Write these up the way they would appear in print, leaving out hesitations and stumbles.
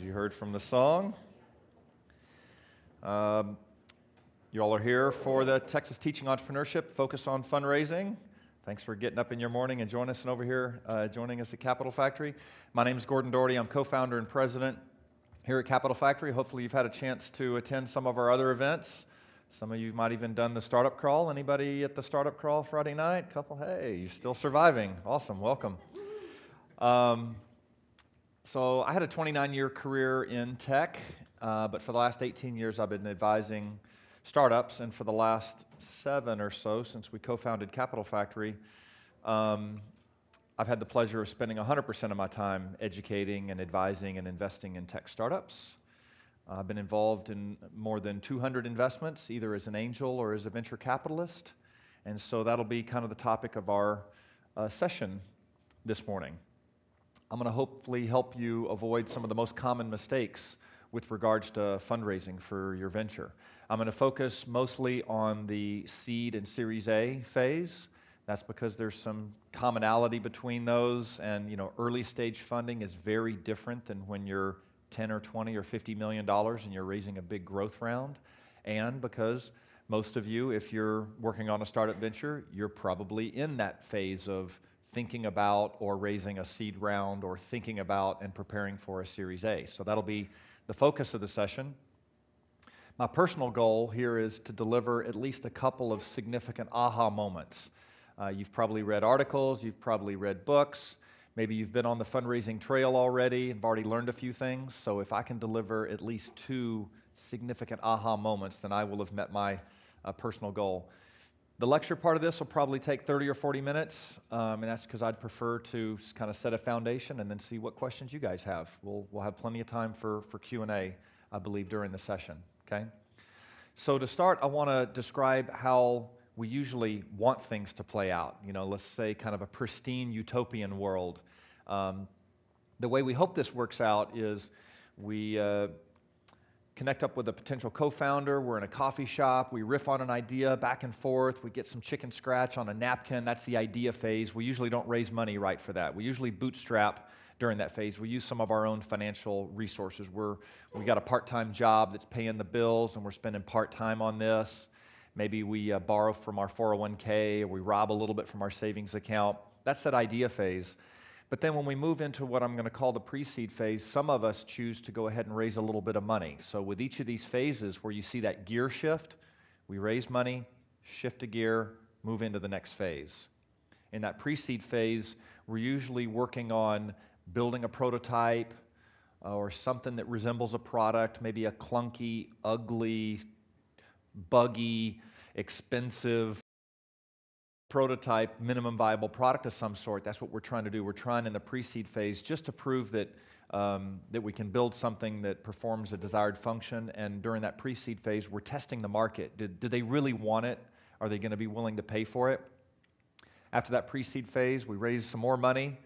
as you heard from the song. You all are here for the Texas Teaching Entrepreneurship Focus on Fundraising. Thanks for getting up in your morning and joining us at Capital Factory. My name is Gordon Doherty. I'm co-founder and president here at Capital Factory. Hopefully you've had a chance to attend some of our other events. Some of you might even done the startup crawl. Anybody at the startup crawl Friday night? Couple, hey, you're still surviving. Awesome, welcome. So I had a 29-year career in tech, but for the last 18 years I've been advising startups, and for the last 7 or so since we co-founded Capital Factory, I've had the pleasure of spending 100% of my time educating and advising and investing in tech startups. I've been involved in more than 200 investments, either as an angel or as a venture capitalist, and so that'll be kind of the topic of our session this morning. I'm going to hopefully help you avoid some of the most common mistakes with regards to fundraising for your venture. I'm going to focus mostly on the seed and Series A phase. That's because there's some commonality between those, and early stage funding is very different than when you're 10 or 20 or $50 million and you're raising a big growth round, and because most of you, if you're working on a startup venture, you're probably in that phase of thinking about or raising a seed round or thinking about and preparing for a Series A. So that'll be the focus of the session. My personal goal here is to deliver at least a couple of significant aha moments. You've probably read articles, you've probably read books, maybe you've been on the fundraising trail already and have already learned a few things. So if I can deliver at least 2 significant aha moments, then I will have met my personal goal. The lecture part of this will probably take 30 or 40 minutes, and that's because I'd prefer to kind of set a foundation and then see what questions you guys have. We'll have plenty of time for Q&A, I believe, during the session, okay? So to start, I want to describe how we usually want things to play out. Let's say kind of a pristine utopian world. The way we hope this works out is we connect up with a potential co-founder, we're in a coffee shop, we riff on an idea back and forth, we get some chicken scratch on a napkin, that's the idea phase. We usually don't raise money right for that. We usually bootstrap during that phase. We use some of our own financial resources. We got a part-time job that's paying the bills and we're spending part-time on this. Maybe we borrow from our 401k, or we rob a little bit from our savings account. That's that idea phase. But then when we move into what I'm going to call the pre-seed phase, some of us choose to go ahead and raise a little bit of money. So with each of these phases where you see that gear shift, we raise money, shift a gear, move into the next phase. In that pre-seed phase, we're usually working on building a prototype or something that resembles a product, maybe a clunky, ugly, buggy, expensive prototype, minimum viable product of some sort. That's what we're trying to do. We're trying in the pre-seed phase just to prove that we can build something that performs a desired function, and during that pre-seed phase, we're testing the market. Do they really want it? Are they going to be willing to pay for it? After that pre-seed phase, we raise some more money,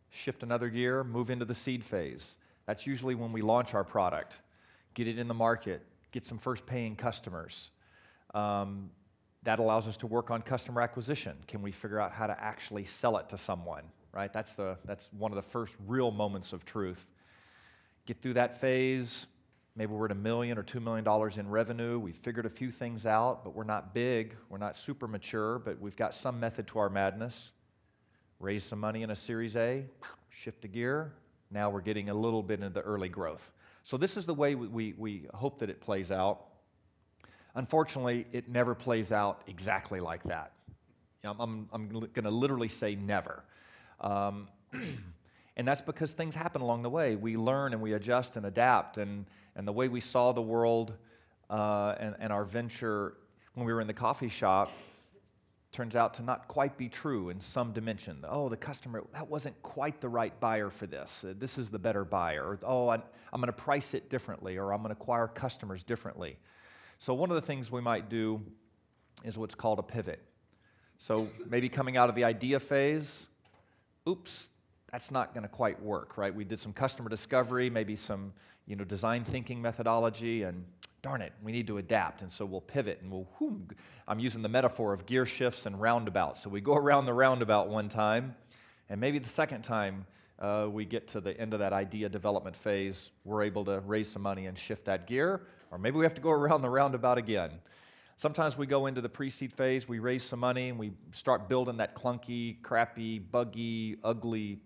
shift another gear, move into the seed phase. That's usually when we launch our product, get it in the market, get some first paying customers. That allows us to work on customer acquisition. Can we figure out how to actually sell it to someone, right? That's one of the first real moments of truth. Get through that phase, maybe we're at $1 million or $2 million in revenue. We've figured a few things out, but we're not big, we're not super mature, but we've got some method to our madness. Raise some money in a Series A, shift a gear. Now we're getting a little bit into the early growth. So this is the way we hope that it plays out. Unfortunately, it never plays out exactly like that. I'm going to literally say never. And that's because things happen along the way. We learn and we adjust and adapt. And the way we saw the world and our venture when we were in the coffee shop turns out to not quite be true in some dimension. Oh, the customer, that wasn't quite the right buyer for this. This is the better buyer. Or, oh, I'm going to price it differently, or I'm going to acquire customers differently. So one of the things we might do is what's called a pivot. So maybe coming out of the idea phase, oops, that's not going to quite work, right? We did some customer discovery, maybe some design thinking methodology, and darn it, we need to adapt. And so we'll pivot, and I'm using the metaphor of gear shifts and roundabouts. So we go around the roundabout one time, and maybe the second time we get to the end of that idea development phase, we're able to raise some money and shift that gear, or maybe we have to go around the roundabout again. Sometimes we go into the pre-seed phase, we raise some money, and we start building that clunky, crappy, buggy, ugly,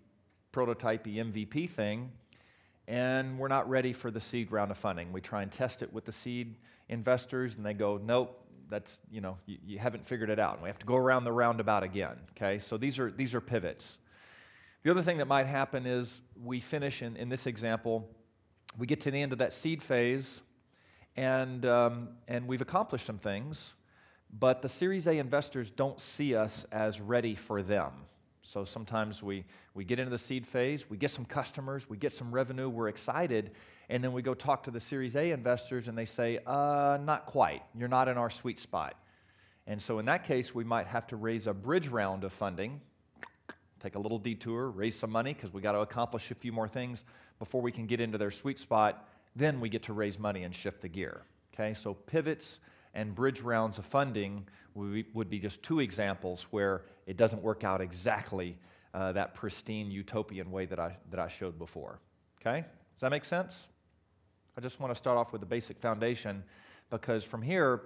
prototypey MVP thing, and we're not ready for the seed round of funding. We try and test it with the seed investors, and they go, nope, that's, you haven't figured it out. And we have to go around the roundabout again, okay? So these are pivots. The other thing that might happen is we finish, in this example, we get to the end of that seed phase, and we've accomplished some things, but the Series A investors don't see us as ready for them. So sometimes we get into the seed phase, we get some customers, we get some revenue, we're excited, and then we go talk to the Series A investors and they say, not quite, you're not in our sweet spot. And so in that case, we might have to raise a bridge round of funding, take a little detour, raise some money because we got to accomplish a few more things before we can get into their sweet spot. Then we get to raise money and shift the gear. Okay, so pivots and bridge rounds of funding would be just two examples where it doesn't work out exactly that pristine utopian way that I showed before. Okay, does that make sense? I just want to start off with the basic foundation because from here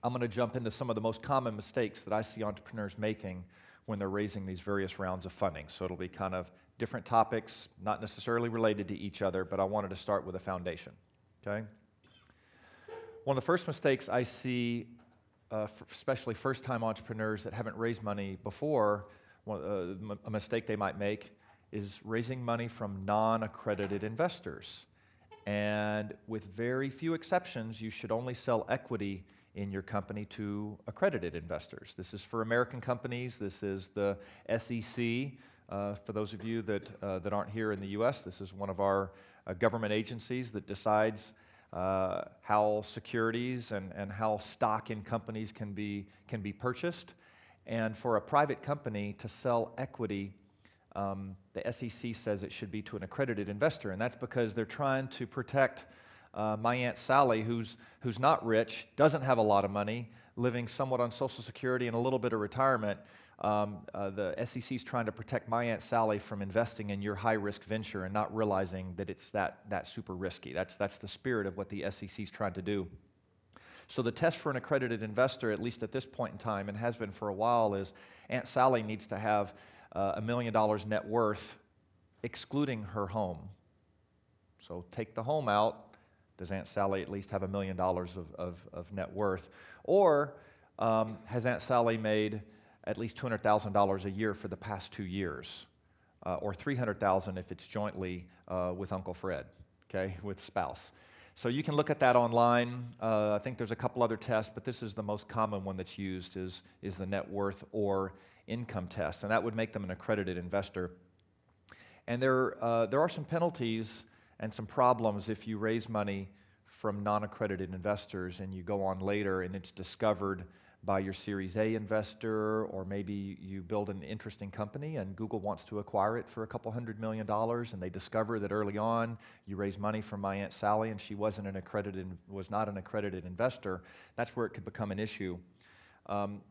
I'm going to jump into some of the most common mistakes that I see entrepreneurs making when they're raising these various rounds of funding. So it'll be kind of different topics, not necessarily related to each other, but I wanted to start with a foundation, okay? One of the first mistakes I see, especially first-time entrepreneurs that haven't raised money before, a mistake they might make is raising money from non-accredited investors. And with very few exceptions, you should only sell equity in your company to accredited investors. This is for American companies. This is the SEC. For those of you that aren't here in the U.S., this is one of our government agencies that decides how securities and how stock in companies can be purchased. And for a private company to sell equity, the SEC says it should be to an accredited investor, and that's because they're trying to protect my Aunt Sally, who's not rich, doesn't have a lot of money, living somewhat on Social Security and a little bit of retirement. The SEC is trying to protect my Aunt Sally from investing in your high-risk venture and not realizing that it's that super risky. That's the spirit of what the SEC is trying to do. So the test for an accredited investor, at least at this point in time, and has been for a while, is Aunt Sally needs to have $1 million net worth, excluding her home. So take the home out. Does Aunt Sally at least have $1 million of net worth? Or has Aunt Sally made at least $200,000 a year for the past 2 years? Or $300,000 if it's jointly with Uncle Fred, okay, with spouse. So you can look at that online. I think there's a couple other tests, but this is the most common one that's used is the net worth or income test, and that would make them an accredited investor. And there are some penalties and some problems if you raise money from non-accredited investors and you go on later and it's discovered by your Series A investor, or maybe you build an interesting company and Google wants to acquire it for $200 million and they discover that early on you raised money from my Aunt Sally and she was not an accredited investor. That's where it could become an issue.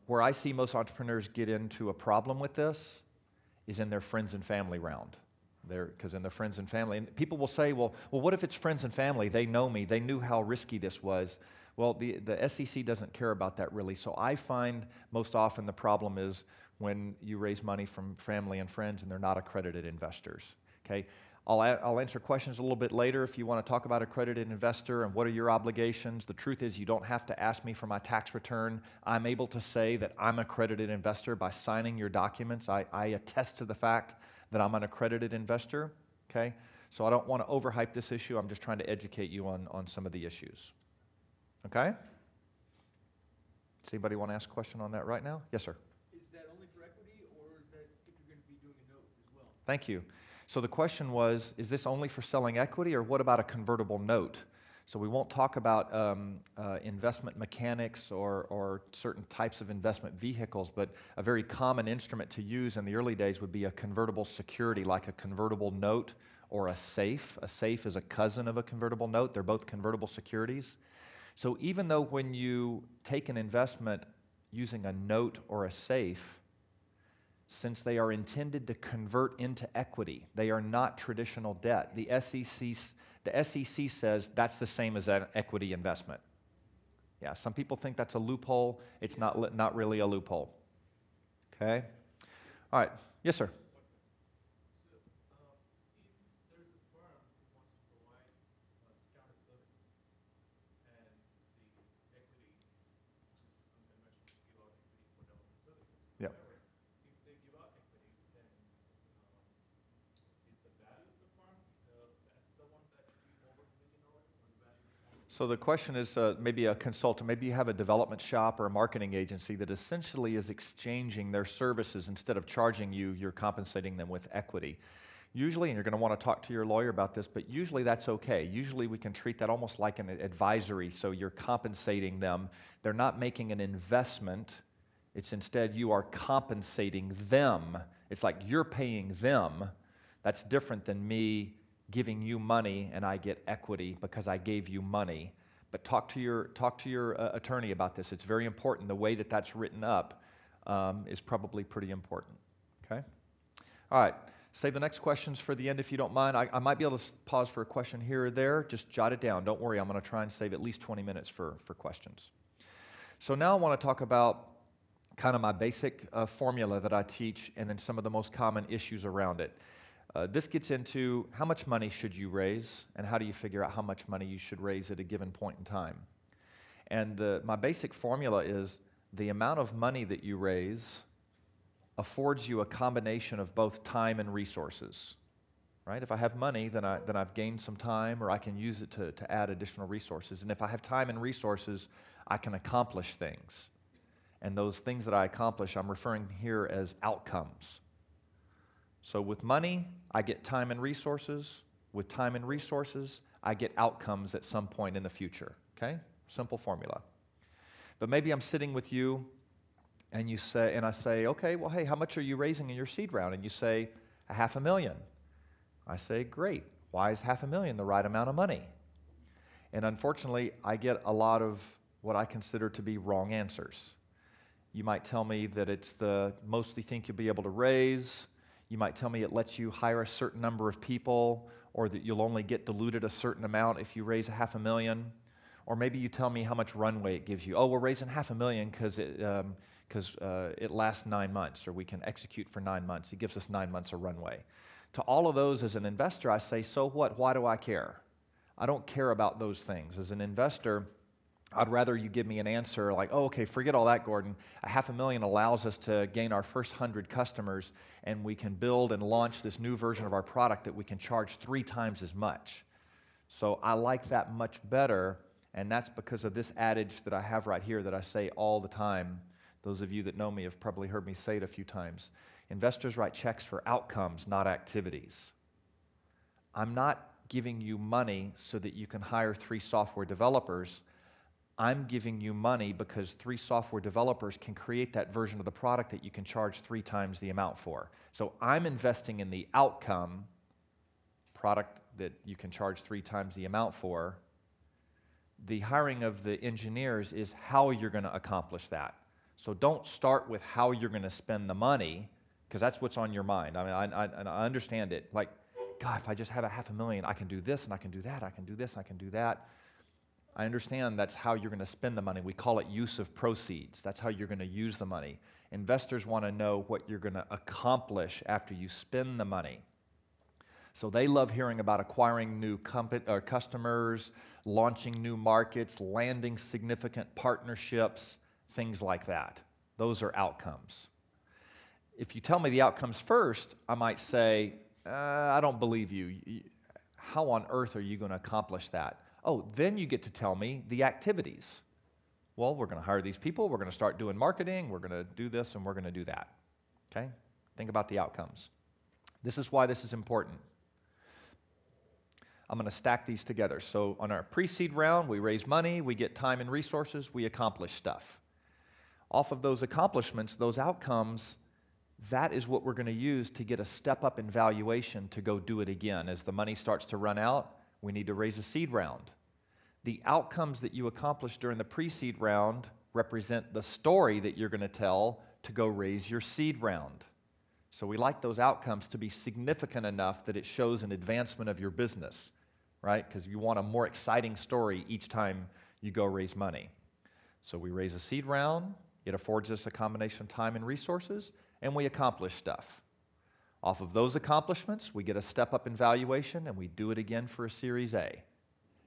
Where I see most entrepreneurs get into a problem with this is in their friends and family round. Because in the friends and family, and people will say, well, what if it's friends and family? They know me. They knew how risky this was. Well, the SEC doesn't care about that really. So I find most often the problem is when you raise money from family and friends and they're not accredited investors. Okay, I'll answer questions a little bit later if you want to talk about accredited investor and what are your obligations. The truth is you don't have to ask me for my tax return. I'm able to say that I'm an accredited investor by signing your documents. I attest to the fact that I'm an accredited investor, okay? So I don't want to overhype this issue. I'm just trying to educate you on some of the issues, okay? Does anybody want to ask a question on that right now? Yes, sir. Is that only for equity, or is that if you're going to be doing a note as well? Thank you. So the question was, is this only for selling equity, or what about a convertible note? So we won't talk about investment mechanics or certain types of investment vehicles, but a very common instrument to use in the early days would be a convertible security, like a convertible note or a safe. A safe is a cousin of a convertible note. They're both convertible securities. So even though when you take an investment using a note or a safe, since they are intended to convert into equity. They are not traditional debt. The SEC says that's the same as an equity investment. Yeah, some people think that's a loophole. It's not really a loophole. Okay? All right. Yes, sir. Yeah. So the question is maybe a consultant, maybe you have a development shop or a marketing agency that essentially is exchanging their services. Instead of charging you, you're compensating them with equity. Usually, and you're going to want to talk to your lawyer about this, but usually that's okay. Usually we can treat that almost like an advisory, so you're compensating them. They're not making an investment. It's instead you are compensating them. It's like you're paying them. That's different than me giving you money and I get equity because I gave you money. But talk to your attorney about this. It's very important. The way that that's written up is probably pretty important. Okay? All right. Save the next questions for the end if you don't mind. I might be able to pause for a question here or there. Just jot it down. Don't worry. I'm going to try and save at least 20 minutes for questions. So now I want to talk about kind of my basic formula that I teach and then some of the most common issues around it. This gets into how much money should you raise and how do you figure out how much money you should raise at a given point in time. And my basic formula is the amount of money that you raise affords you a combination of both time and resources. Right? If I have money, then I've gained some time, or I can use it to add additional resources. And if I have time and resources, I can accomplish things. And those things that I accomplish, I'm referring here as outcomes. So with money, I get time and resources. With time and resources, I get outcomes at some point in the future. Okay? Simple formula. But maybe I'm sitting with you, and I say, okay, well, hey, how much are you raising in your seed round? And you say, $500,000. I say, great. Why is $500,000 the right amount of money? And unfortunately, I get a lot of what I consider to be wrong answers. You might tell me that it's the most you think you'll be able to raise. You might tell me it lets you hire a certain number of people, or that you'll only get diluted a certain amount if you raise $500,000. Or maybe you tell me how much runway it gives you. Oh, we're raising $500,000 because it lasts 9 months, or we can execute for 9 months. It gives us 9 months of runway. To all of those, as an investor, I say, so what? Why do I care? I don't care about those things. As an investor, I'd rather you give me an answer like, oh, okay, forget all that, Gordon. $500,000 allows us to gain our first 100 customers, and we can build and launch this new version of our product that we can charge 3 times as much. So I like that much better, and that's because of this adage that I have right here that I say all the time. Those of you that know me have probably heard me say it a few times. Investors write checks for outcomes, not activities. I'm not giving you money so that you can hire 3 software developers. I'm giving you money because 3 software developers can create that version of the product that you can charge 3 times the amount for. So I'm investing in the outcome, product that you can charge 3 times the amount for. The hiring of the engineers is how you're going to accomplish that. So don't start with how you're going to spend the money, because that's what's on your mind. I mean, I understand it. Like, God, if I just have $500,000, I can do this, and I can do that, I can do this, I can do that. I understand that's how you're going to spend the money. We call it use of proceeds. That's how you're going to use the money. Investors want to know what you're going to accomplish after you spend the money. So they love hearing about acquiring new customers, launching new markets, landing significant partnerships, things like that. Those are outcomes. If you tell me the outcomes first, I might say, I don't believe you. How on earth are you going to accomplish that? Oh, then you get to tell me the activities. Well, we're going to hire these people, we're going to start doing marketing, we're going to do this, and we're going to do that. Okay? Think about the outcomes. This is why this is important. I'm going to stack these together. So on our pre-seed round, we raise money, we get time and resources, we accomplish stuff. Off of those accomplishments, those outcomes, that is what we're going to use to get a step up in valuation to go do it again. As the money starts to run out, we need to raise a seed round. The outcomes that you accomplish during the pre-seed round represent the story that you're going to tell to go raise your seed round. So we like those outcomes to be significant enough that it shows an advancement of your business, right? Because you want a more exciting story each time you go raise money. So we raise a seed round, it affords us a combination of time and resources, and we accomplish stuff. Off of those accomplishments, we get a step up in valuation, and we do it again for a Series A.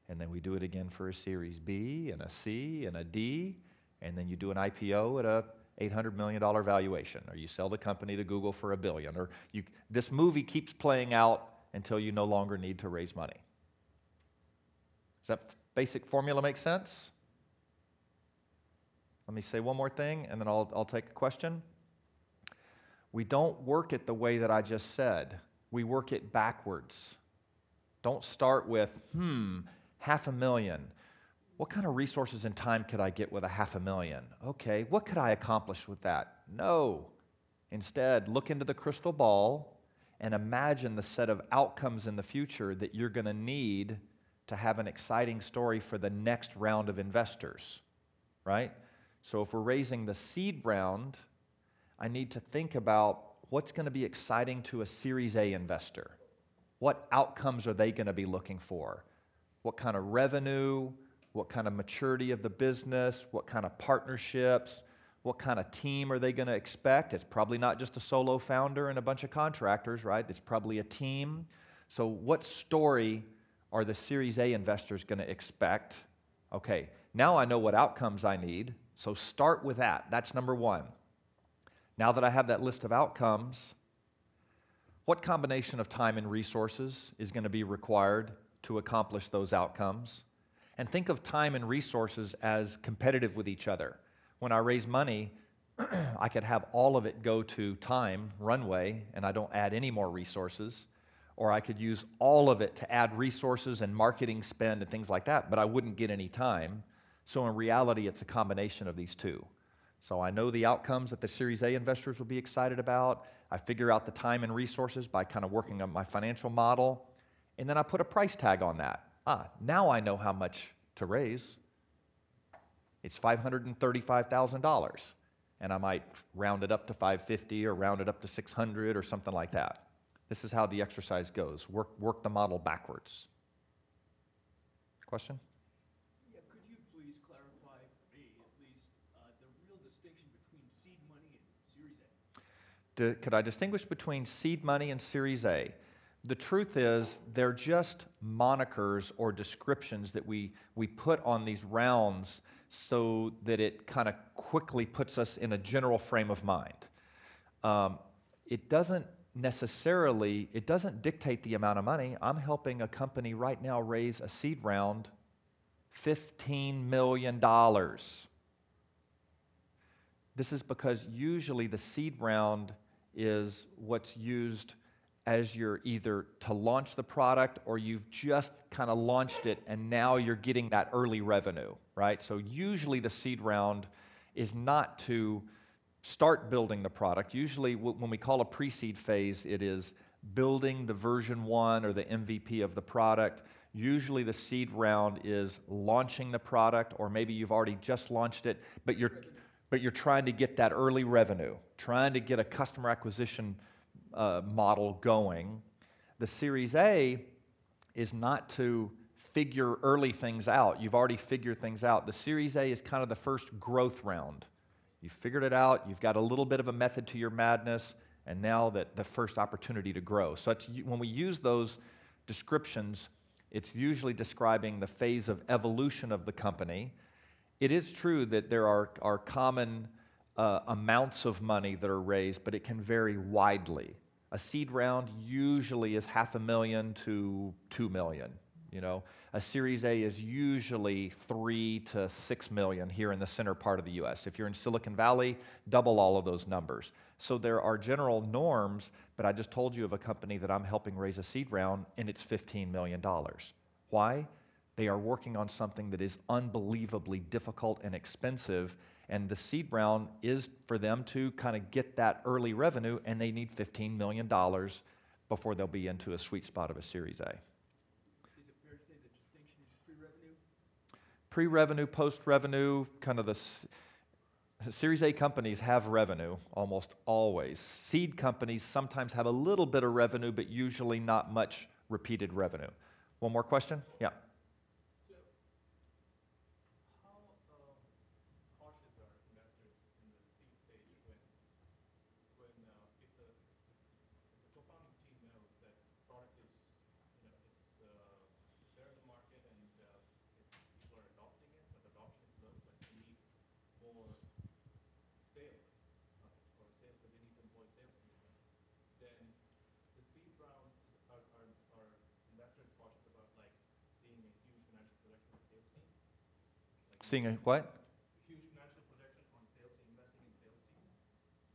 And then we do it again for a Series B, and a C, and a D, and then you do an IPO at a $800 million valuation, or you sell the company to Google for $1 billion, or this movie keeps playing out until you no longer need to raise money. Does that basic formula make sense? Let me say one more thing, and then I'll take a question. We don't work it the way that I just said. We work it backwards. Don't start with, $500,000. What kind of resources and time could I get with $500,000? Okay, what could I accomplish with that? No. Instead, look into the crystal ball and imagine the set of outcomes in the future that you're going to need to have an exciting story for the next round of investors, right? So if we're raising the seed round, I need to think about what's going to be exciting to a Series A investor. What outcomes are they going to be looking for? What kind of revenue? What kind of maturity of the business? What kind of partnerships? What kind of team are they going to expect? It's probably not just a solo founder and a bunch of contractors, right? It's probably a team. So what story are the Series A investors going to expect? Okay, now I know what outcomes I need, so start with that. That's number one. Now that I have that list of outcomes, what combination of time and resources is going to be required to accomplish those outcomes? And think of time and resources as competitive with each other. When I raise money, I could have all of it go to time, runway, and I don't add any more resources. Or I could use all of it to add resources and marketing spend and things like that, but I wouldn't get any time. So in reality, it's a combination of these two. So I know the outcomes that the Series A investors will be excited about. I figure out the time and resources by kind of working on my financial model. And then I put a price tag on that. Now I know how much to raise. It's $535,000. And I might round it up to $550 or round it up to $600 or something like that. This is how the exercise goes. Work the model backwards. Question? Yeah, could you please clarify for me, at least, the real distinction between seed money and Series A? Could I distinguish between seed money and Series A? The truth is, they're just monikers or descriptions that we put on these rounds so that it kind of quickly puts us in a general frame of mind. It doesn't dictate the amount of money. I'm helping a company right now raise a seed round, $15 million. This is because usually the seed round is what's used as you're either to launch the product or you've just kind of launched it and now you're getting that early revenue, right? So usually the seed round is not to start building the product. Usually when we call a pre-seed phase, it is building the version 1 or the MVP of the product. Usually the seed round is launching the product, or maybe you've already just launched it, but you're trying to get that early revenue, trying to get a customer acquisition model going. The Series A is not to figure early things out. You've already figured things out. The Series A is kind of the first growth round. You've figured it out, you've got a little bit of a method to your madness, and now that the first opportunity to grow. So when we use those descriptions, it's usually describing the phase of evolution of the company. It is true that there are common amounts of money that are raised, but it can vary widely. A seed round usually is $500,000 to $2 million. You know, a Series A is usually $3 to $6 million here in the center part of the U.S. If you're in Silicon Valley, double all of those numbers. So there are general norms, but I just told you of a company that I'm helping raise a seed round, and it's $15 million. Why? They are working on something that is unbelievably difficult and expensive, and the seed round is for them to kind of get that early revenue, and they need $15 million before they'll be into a sweet spot of a Series A. Is it fair to say the distinction is pre-revenue? Pre-revenue, post-revenue, kind of Series A companies have revenue almost always. Seed companies sometimes have a little bit of revenue, but usually not much repeated revenue. One more question? Yeah. So, how cautious are investors in the seed stage if the co-founding team knows that product is, it's there in the market and people are adopting it, but adoption is low, but they need more sales, or sales, so they need to employ salespeople. Then the seed round, are investors cautious about like seeing a huge financial projection on sales team? Like Seeing a what? huge financial projection on sales team, investing in sales team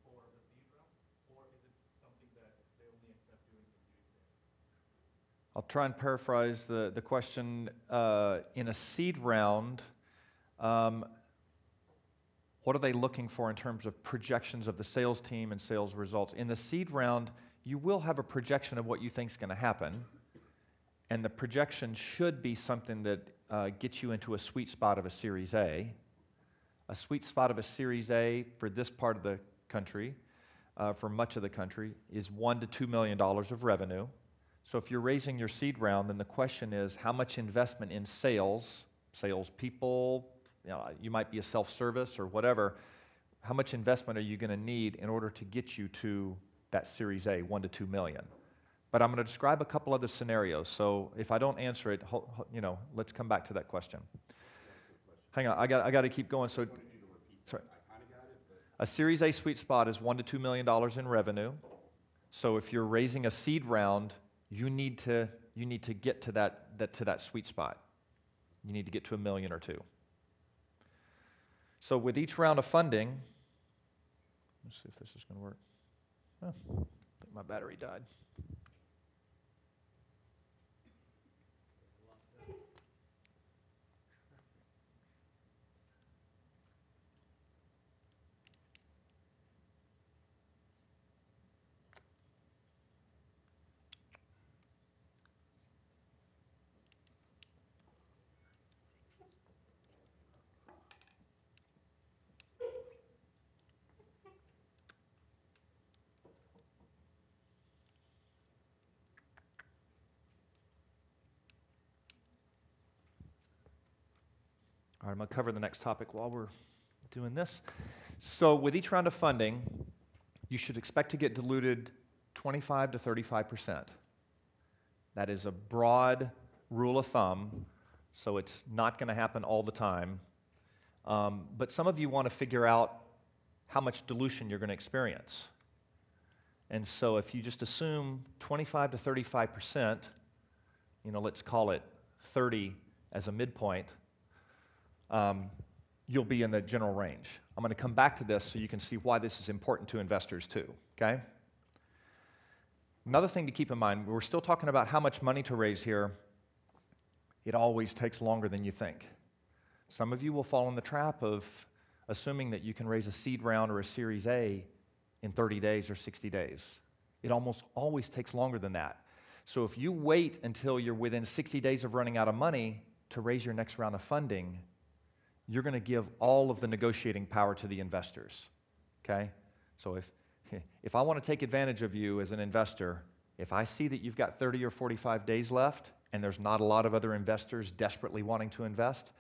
for the seed round, or is it something that they only accept during the Series A? I'll try and paraphrase the question. In a seed round, what are they looking for in terms of projections of the sales team and sales results? In the seed round, you will have a projection of what you think is going to happen, and the projection should be something that gets you into a sweet spot of a Series A. A sweet spot of a Series A for this part of the country, for much of the country, is $1 to $2 million of revenue. So if you're raising your seed round, then the question is how much investment in sales people, you might be a self-service or whatever, how much investment are you going to need in order to get you to that Series A, 1 to 2 million? But I'm going to describe a couple other scenarios, so if I don't answer it, let's come back to that question. Hang on, I got to keep going. So, sorry. A Series A sweet spot is $1 to $2 million in revenue. So if you're raising a seed round, you need to get to that sweet spot. You need to get to $1 million or $2 million. So with each round of funding, let's see if this is going to work. Oh, I think my battery died. All right, I'm going to cover the next topic while we're doing this. So with each round of funding, you should expect to get diluted 25 to 35%. That is a broad rule of thumb, so it's not going to happen all the time. But some of you want to figure out how much dilution you're going to experience. And so if you just assume 25 to 35%, let's call it 30 as a midpoint, you'll be in the general range. I'm going to come back to this so you can see why this is important to investors too, okay? Another thing to keep in mind, we're still talking about how much money to raise here. It always takes longer than you think. Some of you will fall in the trap of assuming that you can raise a seed round or a Series A in 30 days or 60 days. It almost always takes longer than that. So if you wait until you're within 60 days of running out of money to raise your next round of funding, you're going to give all of the negotiating power to the investors, okay? So if I want to take advantage of you as an investor, if I see that you've got 30 or 45 days left and there's not a lot of other investors desperately wanting to invest,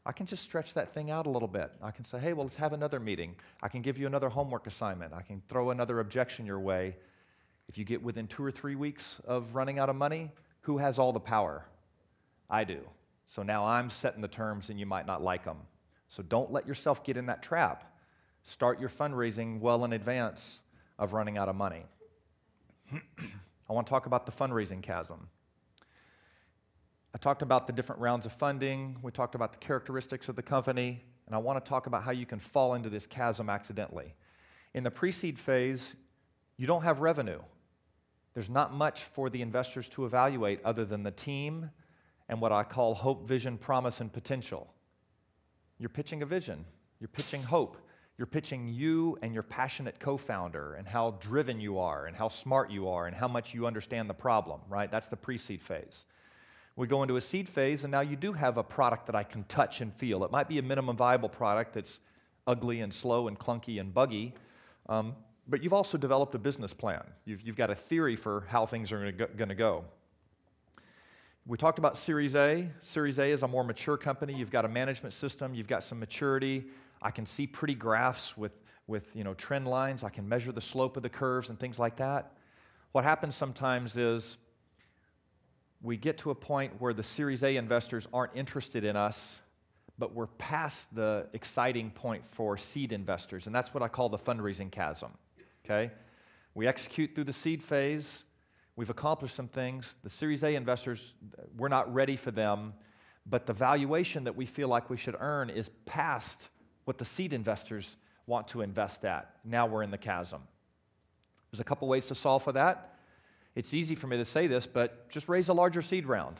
I can just stretch that thing out a little bit. I can say, hey, well, let's have another meeting. I can give you another homework assignment. I can throw another objection your way. If you get within 2 or 3 weeks of running out of money, who has all the power? I do. So now I'm setting the terms and you might not like them. So don't let yourself get in that trap. Start your fundraising well in advance of running out of money. I want to talk about the fundraising chasm. I talked about the different rounds of funding. We talked about the characteristics of the company. And I want to talk about how you can fall into this chasm accidentally. In the pre-seed phase, you don't have revenue. There's not much for the investors to evaluate other than the team and what I call hope, vision, promise, and potential. You're pitching a vision. You're pitching hope. You're pitching you and your passionate co-founder and how driven you are and how smart you are and how much you understand the problem, right? That's the pre-seed phase. We go into a seed phase, and now you do have a product that I can touch and feel. It might be a minimum viable product that's ugly and slow and clunky and buggy. But you've also developed a business plan. You've got a theory for how things are going to go. We talked about Series A. Series A is a more mature company. You've got a management system. You've got some maturity. I can see pretty graphs with trend lines. I can measure the slope of the curves and things like that. What happens sometimes is we get to a point where the Series A investors aren't interested in us, but we're past the exciting point for seed investors, and that's what I call the fundraising chasm, okay? We execute through the seed phase. We've accomplished some things. The Series A investors, we're not ready for them, but the valuation that we feel like we should earn is past what the seed investors want to invest at. Now we're in the chasm. There's a couple ways to solve for that. It's easy for me to say this, but just raise a larger seed round.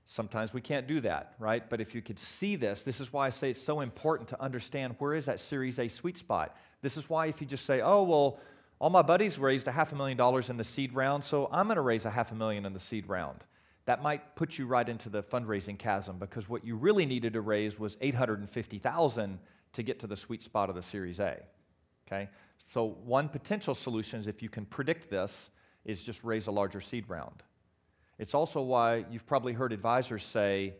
Sometimes we can't do that, right? But if you could see this is why I say it's so important to understand where is that Series A sweet spot. This is why if you just say, oh, well, all my buddies raised $500,000 in the seed round, so I'm going to raise $500,000 in the seed round. That might put you right into the fundraising chasm, because what you really needed to raise was $850,000 to get to the sweet spot of the Series A, okay? So one potential solution is, if you can predict this, is just raise a larger seed round. It's also why you've probably heard advisors say,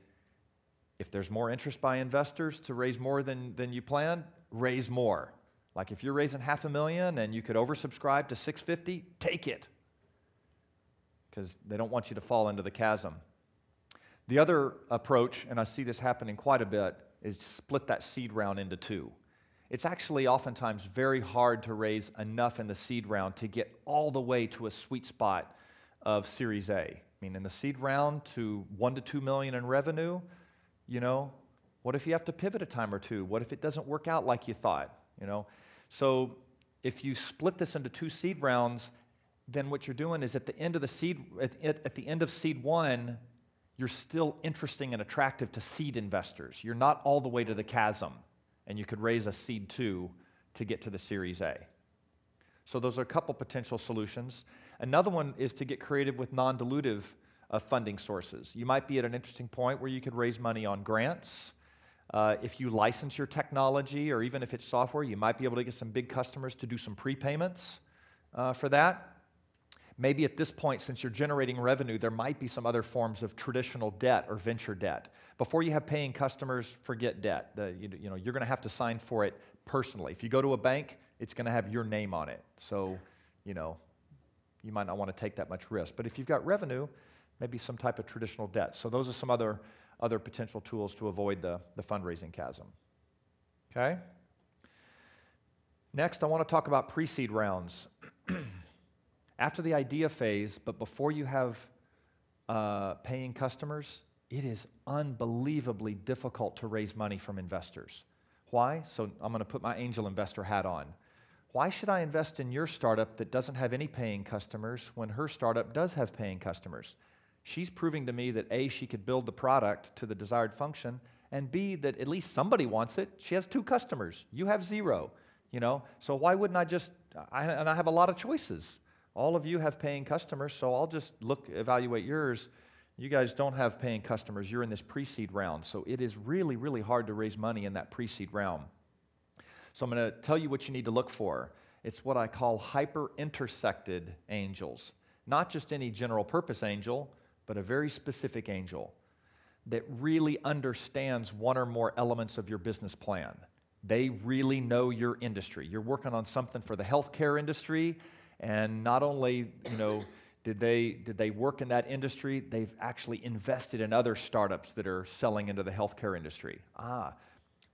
if there's more interest by investors to raise more than you planned, raise more. Like if you're raising $500,000 and you could oversubscribe to $650,000, take it, because they don't want you to fall into the chasm. The other approach, and I see this happening quite a bit, is to split that seed round into two. It's actually oftentimes very hard to raise enough in the seed round to get all the way to a sweet spot of Series A. I mean, in the seed round to $1 to $2 million in revenue, what if you have to pivot a time or two? What if it doesn't work out like you thought? So if you split this into two seed rounds, then what you're doing is at the end of the seed, at the end of seed one, you're still interesting and attractive to seed investors. You're not all the way to the chasm, and you could raise a seed two to get to the Series A. So those are a couple potential solutions. Another one is to get creative with non-dilutive funding sources. You might be at an interesting point where you could raise money on grants. If you license your technology, or even if it's software, you might be able to get some big customers to do some prepayments for that. Maybe at this point, since you're generating revenue, there might be some other forms of traditional debt or venture debt. Before you have paying customers, forget debt. You're going to have to sign for it personally. If you go to a bank, it's going to have your name on it. So, you might not want to take that much risk. But if you've got revenue, maybe some type of traditional debt. So those are some other potential tools to avoid the fundraising chasm. Okay? Next, I want to talk about pre-seed rounds. After the idea phase, but before you have paying customers, it is unbelievably difficult to raise money from investors. Why? So I'm going to put my angel investor hat on. Why should I invest in your startup that doesn't have any paying customers when her startup does have paying customers? She's proving to me that A, she could build the product to the desired function, and B, that at least somebody wants it. She has 2 customers. You have 0, So why wouldn't I just, and I have a lot of choices. All of you have paying customers, so I'll just evaluate yours. You guys don't have paying customers. You're in this pre-seed round, so it is really, really hard to raise money in that pre-seed round. So I'm going to tell you what you need to look for. It's what I call hyper-intersected angels. Not just any general purpose angel, but a very specific angel that really understands one or more elements of your business plan. They really know your industry. You're working on something for the healthcare industry, and not only, did they work in that industry, they've actually invested in other startups that are selling into the healthcare industry.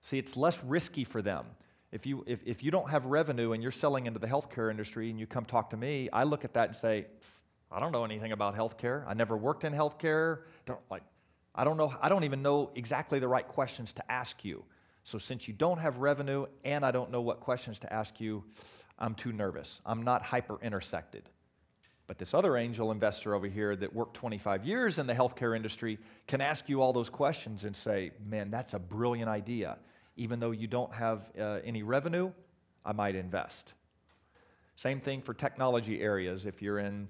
See, it's less risky for them. If you don't have revenue and you're selling into the healthcare industry and you come talk to me, I look at that and say, I don't know anything about healthcare. I never worked in healthcare. I don't even know exactly the right questions to ask you. So since you don't have revenue and I don't know what questions to ask you, I'm too nervous. I'm not hyper-intersected. But this other angel investor over here that worked 25 years in the healthcare industry can ask you all those questions and say, man, that's a brilliant idea. Even though you don't have any revenue, I might invest. Same thing for technology areas. If you're in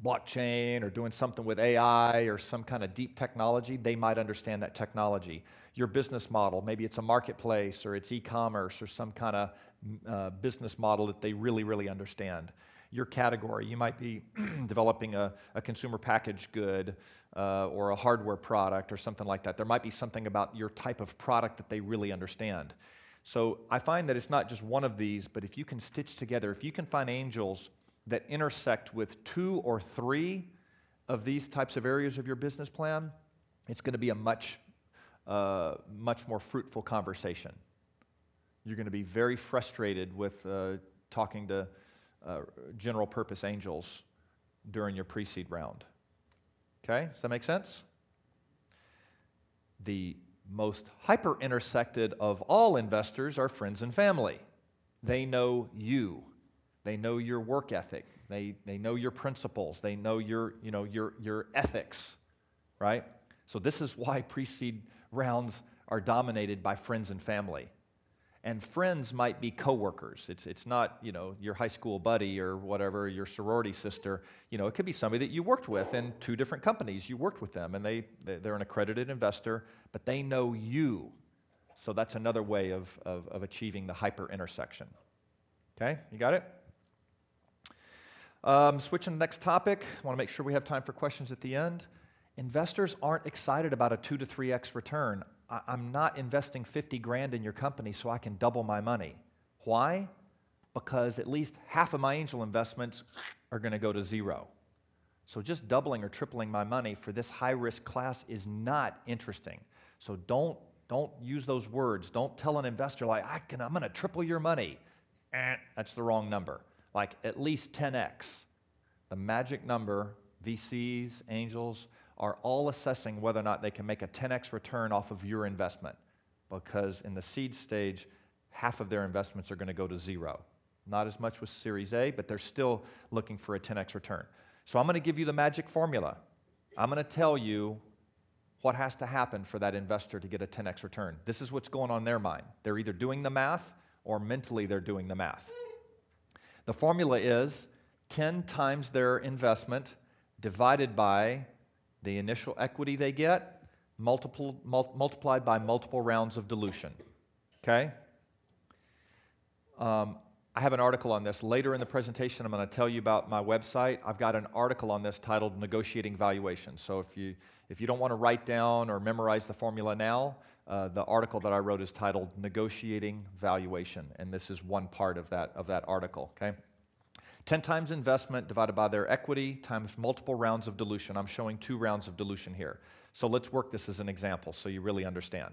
blockchain or doing something with AI or some kind of deep technology, they might understand that technology. Your business model, maybe it's a marketplace or it's e-commerce or some kind of business model that they really, really understand. Your category, you might be developing a consumer packaged good or a hardware product or something like that. There might be something about your type of product that they really understand. So I find that it's not just one of these, but if you can stitch together, if you can find angels that intersect with 2 or 3 of these types of areas of your business plan, it's going to be a much more fruitful conversation. You're going to be very frustrated with talking to general purpose angels during your pre-seed round. Okay, does that make sense? The most hyper-intersected of all investors are friends and family. They know you. They know your work ethic. They know your principles. They know your ethics, right? So this is why pre-seed rounds are dominated by friends and family. And friends might be coworkers. It's not, your high school buddy or whatever, your sorority sister. It could be somebody that you worked with in 2 different companies. You worked with them, and they're an accredited investor, but they know you. So that's another way of achieving the hyper-intersection. Okay, you got it? Switching to the next topic. I want to make sure we have time for questions at the end. Investors aren't excited about a 2 to 3x return. I'm not investing 50 grand in your company so I can double my money. Why? Because at least half of my angel investments are going to go to 0. So just doubling or tripling my money for this high-risk class is not interesting. So don't use those words. Don't tell an investor like, I'm going to triple your money. That's the wrong number. Like at least 10x. The magic number, VCs, angels, are all assessing whether or not they can make a 10x return off of your investment, because in the seed stage, half of their investments are going to go to 0. Not as much with Series A, but they're still looking for a 10x return. So I'm going to give you the magic formula. I'm going to tell you what has to happen for that investor to get a 10x return. This is what's going on in their mind. They're either doing the math or mentally they're doing the math. The formula is 10 times their investment divided by the initial equity they get, multiplied by multiple rounds of dilution. Okay? I have an article on this. Later in the presentation, I'm going to tell you about my website. I've got an article on this titled Negotiating Valuation. So if you don't want to write down or memorize the formula now, the article that I wrote is titled Negotiating Valuation, and this is one part of that article. Okay? 10 times investment divided by their equity times multiple rounds of dilution. I'm showing 2 rounds of dilution here. So let's work this as an example so you really understand.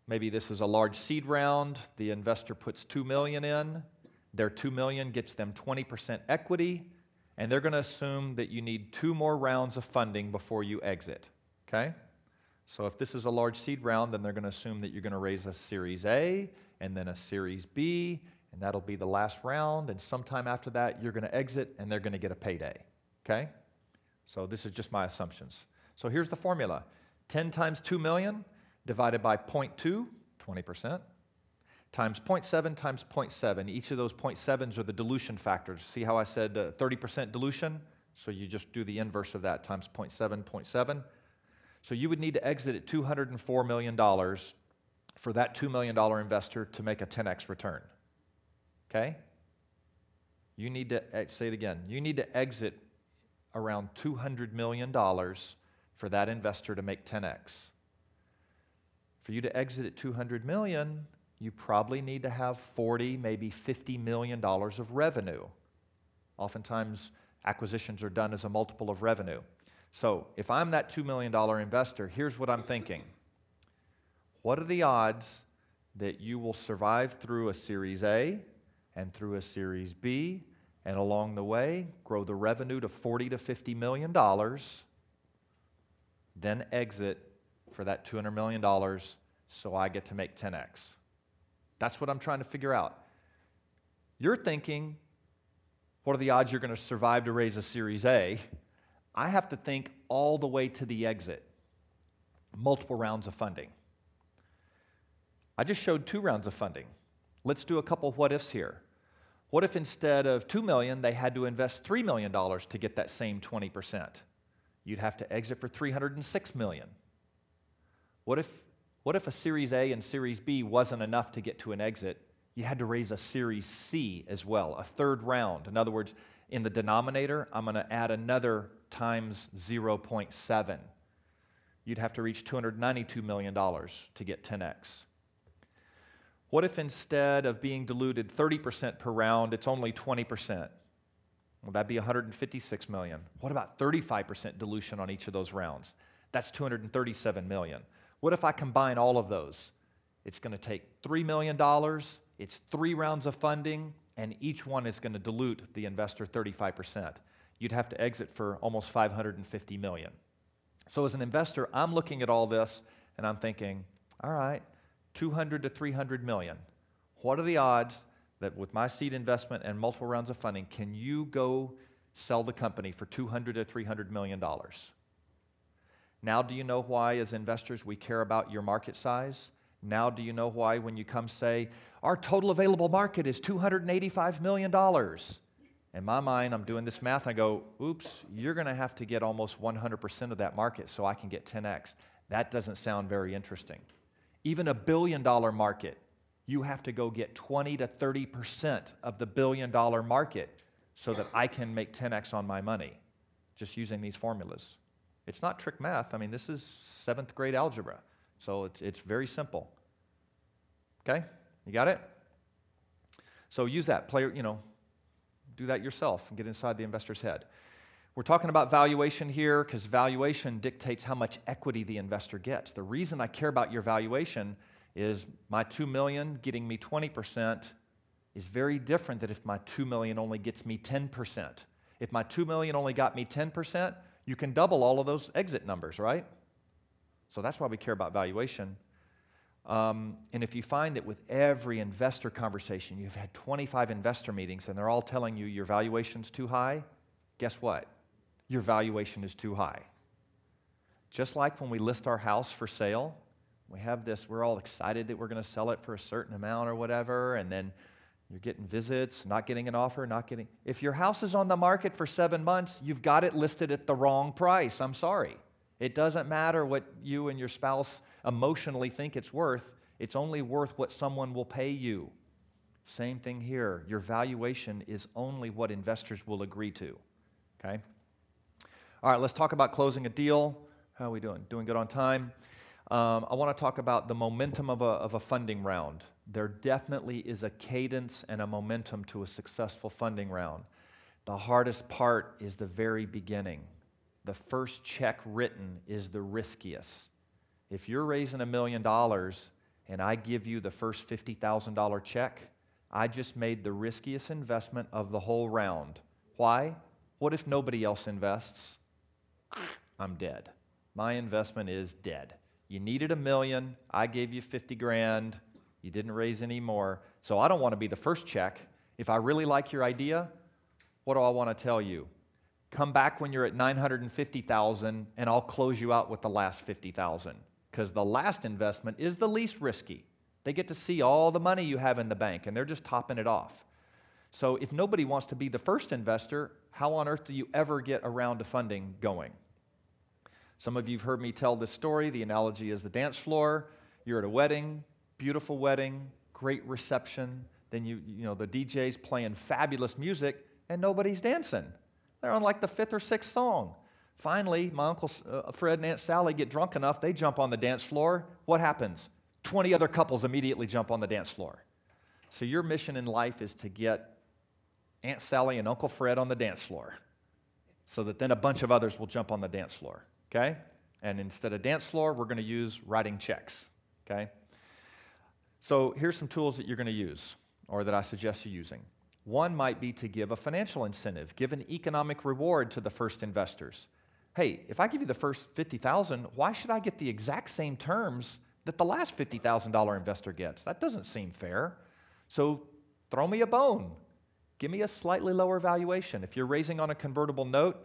Maybe this is a large seed round. The investor puts $2 million in. Their $2 million gets them 20% equity, and they're going to assume that you need 2 more rounds of funding before you exit. Okay? So if this is a large seed round, then they're going to assume that you're going to raise a Series A and then a Series B, and that'll be the last round, and sometime after that, you're going to exit, and they're going to get a payday, okay? So this is just my assumptions. So here's the formula. 10 times 2 million divided by 0.2, 20%, times 0.7 times 0.7. Each of those 0.7s are the dilution factors. See how I said 30% dilution? So you just do the inverse of that, times 0.7, 0.7. So you would need to exit at $204 million for that $2 million investor to make a 10x return. Okay? You need to, say it again, you need to exit around $200 million for that investor to make 10x. For you to exit at $200 million, you probably need to have $40, maybe $50 million of revenue. Oftentimes, acquisitions are done as a multiple of revenue. So if I'm that $2 million investor, here's what I'm thinking. What are the odds that you will survive through a Series A and through a Series B, and along the way, grow the revenue to $40 to $50 million, then exit for that $200 million so I get to make 10x? That's what I'm trying to figure out. You're thinking, what are the odds you're going to survive to raise a Series A? I have to think all the way to the exit. Multiple rounds of funding. I just showed 2 rounds of funding. Let's do a couple what ifs here. What if instead of $2 million, they had to invest $3 million to get that same 20%? You'd have to exit for $306 million. What if a Series A and Series B wasn't enough to get to an exit? You had to raise a Series C as well, a third round. In other words, in the denominator, I'm going to add another times 0.7. You'd have to reach $292 million to get 10x. What if instead of being diluted 30% per round, it's only 20%? Well, that'd be $156 million. What about 35% dilution on each of those rounds? That's $237 million. What if I combine all of those? It's going to take $3 million, it's 3 rounds of funding, and each one is going to dilute the investor 35%. You'd have to exit for almost $550 million. So as an investor, I'm looking at all this, and I'm thinking, all right, 200 to 300 million. What are the odds that with my seed investment and multiple rounds of funding, can you go sell the company for 200 to 300 million dollars? Now do you know why as investors we care about your market size? Now do you know why when you come say, our total available market is $285 million? In my mind, I'm doing this math, I go, oops, you're going to have to get almost 100% of that market so I can get 10x. That doesn't sound very interesting. Even $1 billion market, you have to go get 20 to 30% of the $1 billion market so that I can make 10x on my money, just using these formulas. It's not trick math. I mean, this is 7th grade algebra, so it's very simple. Okay? You got it? So use that. Do that yourself and get inside the investor's head. We're talking about valuation here because valuation dictates how much equity the investor gets. The reason I care about your valuation is my $2 million getting me 20% is very different than if my $2 million only gets me 10%. If my $2 million only got me 10%, you can double all of those exit numbers, right? So that's why we care about valuation. And if you find that with every investor conversation, you've had 25 investor meetings and they're all telling you your valuation's too high, guess what? Your valuation is too high. Just like when we list our house for sale, we have this, we're all excited that we're going to sell it for a certain amount or whatever, and then you're getting visits, not getting an offer, If your house is on the market for 7 months, you've got it listed at the wrong price. I'm sorry. It doesn't matter what you and your spouse emotionally think it's worth. It's only worth what someone will pay you. Same thing here. Your valuation is only what investors will agree to. Okay? All right, let's talk about closing a deal. How are we doing? Doing good on time? I want to talk about the momentum of a funding round. There definitely is a cadence and a momentum to a successful funding round. The hardest part is the very beginning. The first check written is the riskiest. If you're raising $1 million and I give you the first $50,000 check, I just made the riskiest investment of the whole round. Why? What if nobody else invests? I'm dead. My investment is dead. You needed $1 million, I gave you 50 grand, you didn't raise any more, so I don't want to be the first check. If I really like your idea, what do I want to tell you? Come back when you're at 950,000 and I'll close you out with the last 50,000 because the last investment is the least risky. They get to see all the money you have in the bank and they're just topping it off. So if nobody wants to be the first investor, how on earth do you ever get a round of funding going? Some of you have heard me tell this story. The analogy is the dance floor. You're at a wedding, beautiful wedding, great reception. Then the DJ's playing fabulous music and nobody's dancing. They're on like the 5th or 6th song. Finally, my Uncle Fred and Aunt Sally get drunk enough, they jump on the dance floor. What happens? 20 other couples immediately jump on the dance floor. So your mission in life is to get Aunt Sally and Uncle Fred on the dance floor so that then a bunch of others will jump on the dance floor, okay? And instead of dance floor, we're going to use writing checks, okay? So here's some tools that you're going to use or that I suggest you using. One might be to give a financial incentive, give an economic reward to the first investors. Hey, if I give you the first $50,000, why should I get the exact same terms that the last $50,000 investor gets? That doesn't seem fair. So throw me a bone. Give me a slightly lower valuation. If you're raising on a convertible note,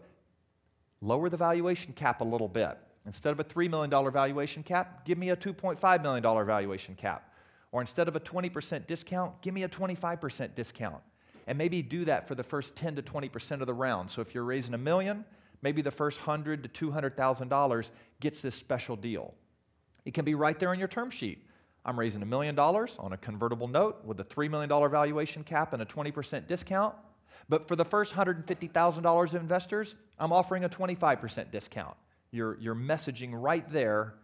lower the valuation cap a little bit. Instead of a $3 million valuation cap, give me a $2.5 million valuation cap. Or instead of a 20% discount, give me a 25% discount. and maybe do that for the first 10 to 20% of the round. So if you're raising $1 million, maybe the first $100,000 to $200,000 gets this special deal. It can be right there on your term sheet. I'm raising $1 million on a convertible note with a $3 million valuation cap and a 20% discount. But for the first $150,000 of investors, I'm offering a 25% discount. You're messaging right there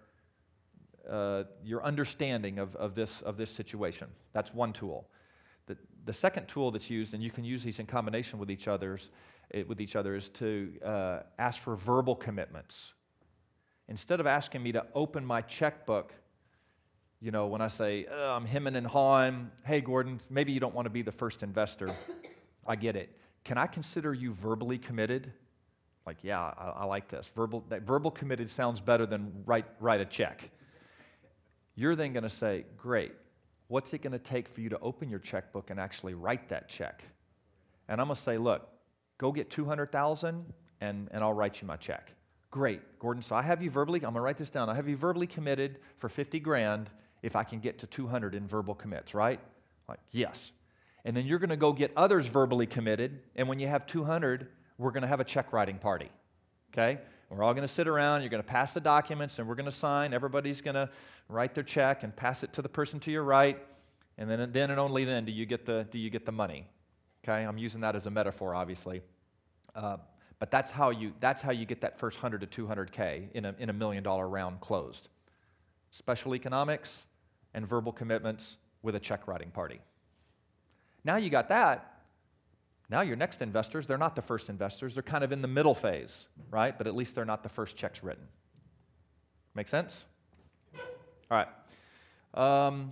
your understanding of this situation. That's one tool. The second tool that's used, and you can use these in combination with each other, is to ask for verbal commitments. Instead of asking me to open my checkbook, you know, when I say, I'm hemming and hawing, hey, Gordon, maybe you don't want to be the first investor. I get it. Can I consider you verbally committed? Like, yeah, I like this. Verbal committed sounds better than write a check. You're then going to say, great, what's it going to take for you to open your checkbook and actually write that check? And I'm going to say, look, go get $200,000 and I'll write you my check. Great, Gordon, so I have you verbally, I'm going to write this down. I have you verbally committed for $50,000 if I can get to 200 in verbal commits, right? Like, yes. And then you're going to go get others verbally committed, and when you have 200, we're going to have a check writing party, okay? We're all going to sit around, you're going to pass the documents, and we're going to sign. Everybody's going to write their check and pass it to the person to your right, and then and only then do you get the money, okay? I'm using that as a metaphor, obviously. But that's how you get that first 100 to 200K in a $1 million round closed. Special economics and verbal commitments with a check writing party. Now you got that. Now your next investors, they're not the first investors. They're kind of in the middle phase, right? But at least they're not the first checks written. Make sense? All right.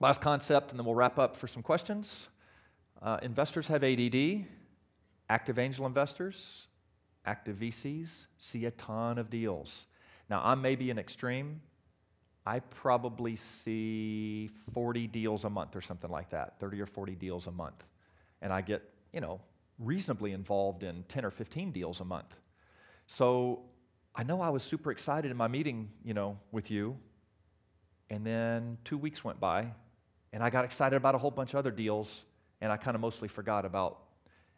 Last concept, and then we'll wrap up for some questions. Investors have ADD. Active angel investors, active VCs, see a ton of deals. Now, I may be an extreme. I probably see 40 deals a month or something like that, 30 or 40 deals a month. And I get, reasonably involved in 10 or 15 deals a month. So I know I was super excited in my meeting, with you, and then 2 weeks went by, and I got excited about a whole bunch of other deals, and I kind of mostly forgot about.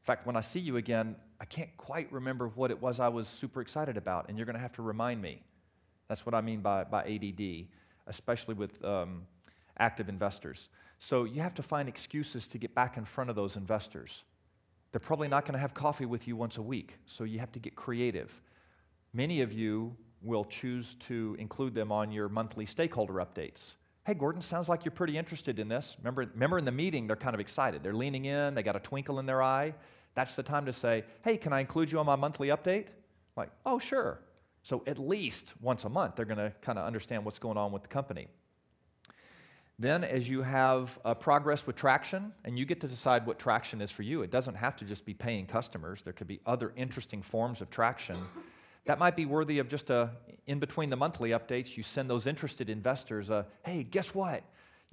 In fact, when I see you again, I can't quite remember what it was I was super excited about, and you're going to have to remind me. That's what I mean by ADD, especially with active investors. So you have to find excuses to get back in front of those investors. They're probably not going to have coffee with you once a week, so you have to get creative. Many of you will choose to include them on your monthly stakeholder updates. Hey, Gordon, sounds like you're pretty interested in this. Remember in the meeting, they're kind of excited. They're leaning in, they got a twinkle in their eye. That's the time to say, hey, can I include you on my monthly update? Like, oh, sure. So at least once a month, they're going to kind of understand what's going on with the company. Then as you have progress with traction, and you get to decide what traction is for you, it doesn't have to just be paying customers. There could be other interesting forms of traction. That might be worthy of just in between the monthly updates, you send those interested investors hey, guess what?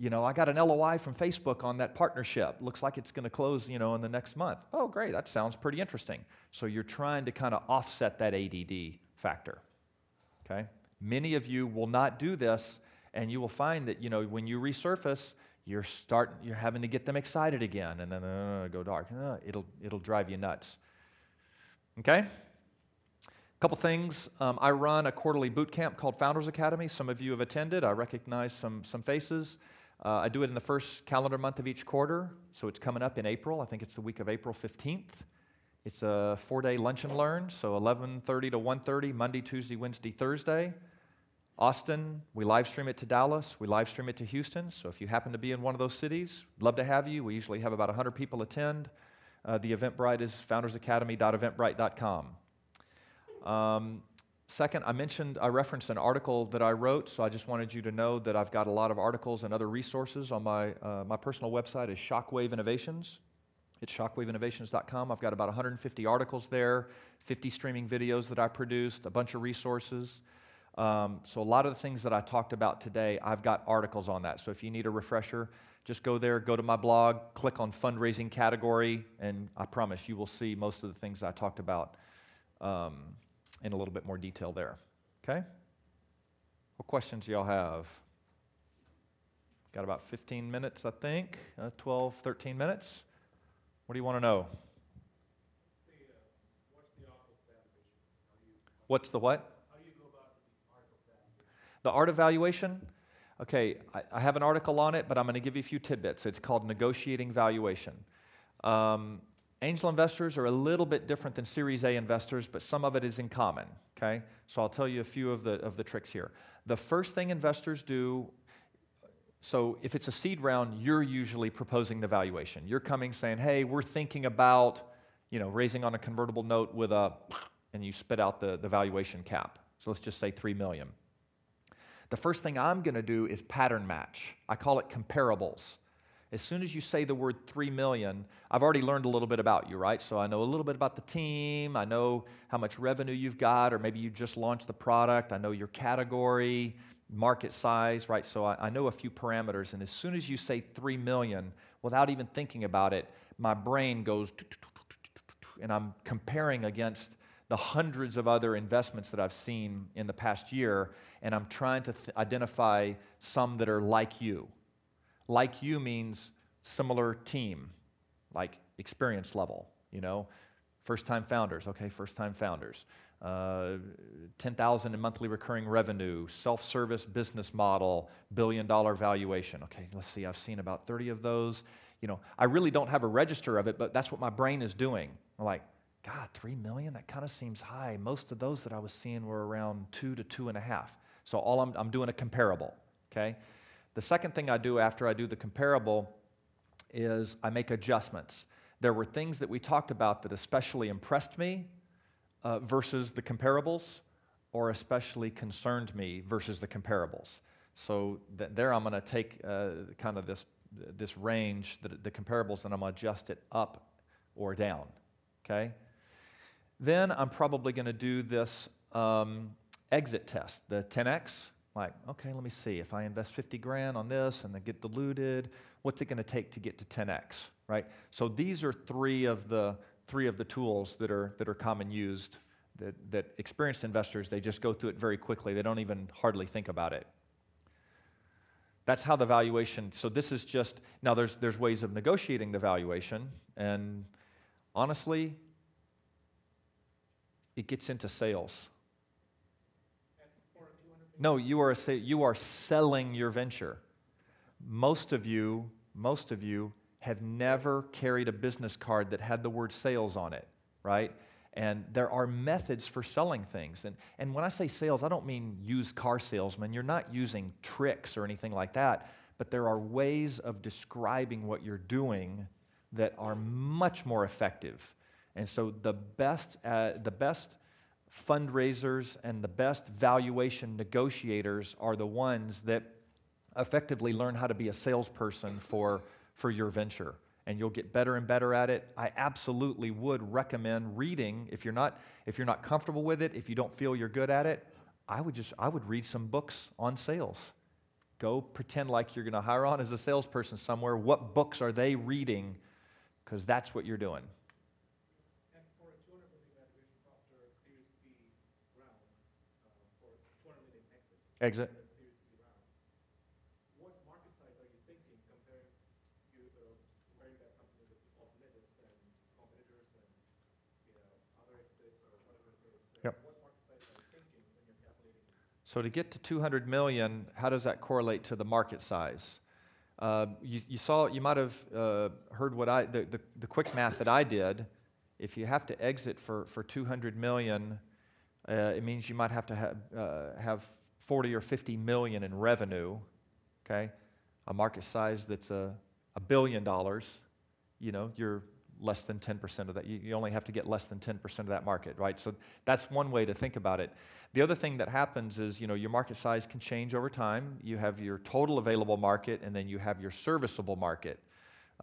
I got an LOI from Facebook on that partnership. Looks like it's going to close, in the next month. Oh, great, that sounds pretty interesting. So you're trying to kind of offset that ADD factor, okay? Many of you will not do this, and you will find that, when you resurface, you're having to get them excited again, and then go dark. It'll drive you nuts, okay? Couple things. I run a quarterly boot camp called Founders Academy. Some of you have attended. I recognize some faces. I do it in the first calendar month of each quarter, so it's coming up in April. I think it's the week of April 15th. It's a 4-day lunch and learn, so 11:30 to 1:30, Monday, Tuesday, Wednesday, Thursday. Austin, we live stream it to Dallas. We live stream it to Houston, so if you happen to be in one of those cities, love to have you. We usually have about 100 people attend. The Eventbrite is foundersacademy.eventbrite.com. Second, I referenced an article that I wrote, so I just wanted you to know that I've got a lot of articles and other resources on my personal website is Shockwave Innovations. It's shockwaveinnovations.com. I've got about 150 articles there, 50 streaming videos that I produced, a bunch of resources. So a lot of the things that I talked about today, I've got articles on that. So if you need a refresher, just go there, go to my blog, click on fundraising category, and I promise you will see most of the things I talked about in a little bit more detail there, okay? What questions do y'all have? Got about 15 minutes, I think, 12, 13 minutes. What do you want to know? What's the art of valuation? What's the what? How do you go about the art of valuation? The art of valuation? Okay, I have an article on it, but I'm going to give you a few tidbits. It's called Negotiating Valuation. Angel investors are a little bit different than Series A investors, but some of it is in common, okay? So I'll tell you a few of the tricks here. The first thing investors do, so if it's a seed round, you're usually proposing the valuation. You're coming saying, hey, we're thinking about, raising on a convertible note with and you spit out the valuation cap. So let's just say $3 million. The first thing I'm going to do is pattern match. I call it comparables. As soon as you say the word 3 million, I've already learned a little bit about you, right? So I know a little bit about the team. I know how much revenue you've got, or maybe you just launched the product. I know your category, market size, right? So I know a few parameters. And as soon as you say 3 million, without even thinking about it, my brain goes, and I'm comparing against the hundreds of other investments that I've seen in the past year, and I'm trying to identify some that are like you. Like you means similar team, like experience level, First-time founders, okay, first-time founders. 10,000 in monthly recurring revenue, self-service business model, billion-dollar valuation. Okay, let's see, I've seen about 30 of those. I really don't have a register of it, but that's what my brain is doing. I'm like, God, 3 million? That kind of seems high. Most of those that I was seeing were around 2 to 2.5. So I'm doing a comparable, okay? The second thing I do after I do the comparable is I make adjustments. There were things that we talked about that especially impressed me versus the comparables, or especially concerned me versus the comparables. So there I'm going to take kind of this range, the comparables, and I'm going to adjust it up or down, okay? Then I'm probably going to do this exit test, the 10X. Like, okay, let me see. If I invest 50 grand on this and then get diluted, what's it going to take to get to 10X, right? So these are three of the tools that are common used that experienced investors, they just go through it very quickly. They don't even hardly think about it. That's how the valuation, so this is just, now there's ways of negotiating the valuation, and honestly, it gets into sales. No, you are selling your venture. Most of you have never carried a business card that had the word sales on it, right? And there are methods for selling things. And when I say sales, I don't mean used car salesman. You're not using tricks or anything like that, but there are ways of describing what you're doing that are much more effective. And so the best fundraisers and the best valuation negotiators are the ones that effectively learn how to be a salesperson for your venture, and you'll get better and better at it. I absolutely would recommend reading, if you're not comfortable with it, if you don't feel you're good at it, I would read some books on sales. Go pretend like you're going to hire on as a salesperson somewhere. What books are they reading? Because that's what you're doing. And for a 200 million valuation after Series B round, for its 200 million exit. Series B round, what market size are you thinking comparing that company with alternatives and competitors and other exits or whatever it is? Yep. What market size are you thinking when you're calculating? So to get to 200 million, how does that correlate to the market size? You might have heard the quick math that I did. If you have to exit for 200 million, it means you might have to have 40 or 50 million in revenue, okay? A market size that's $1 billion, you're less than 10% of that. You only have to get less than 10% of that market, right? So that's one way to think about it. The other thing that happens is, your market size can change over time. You have your total available market, and then you have your serviceable market.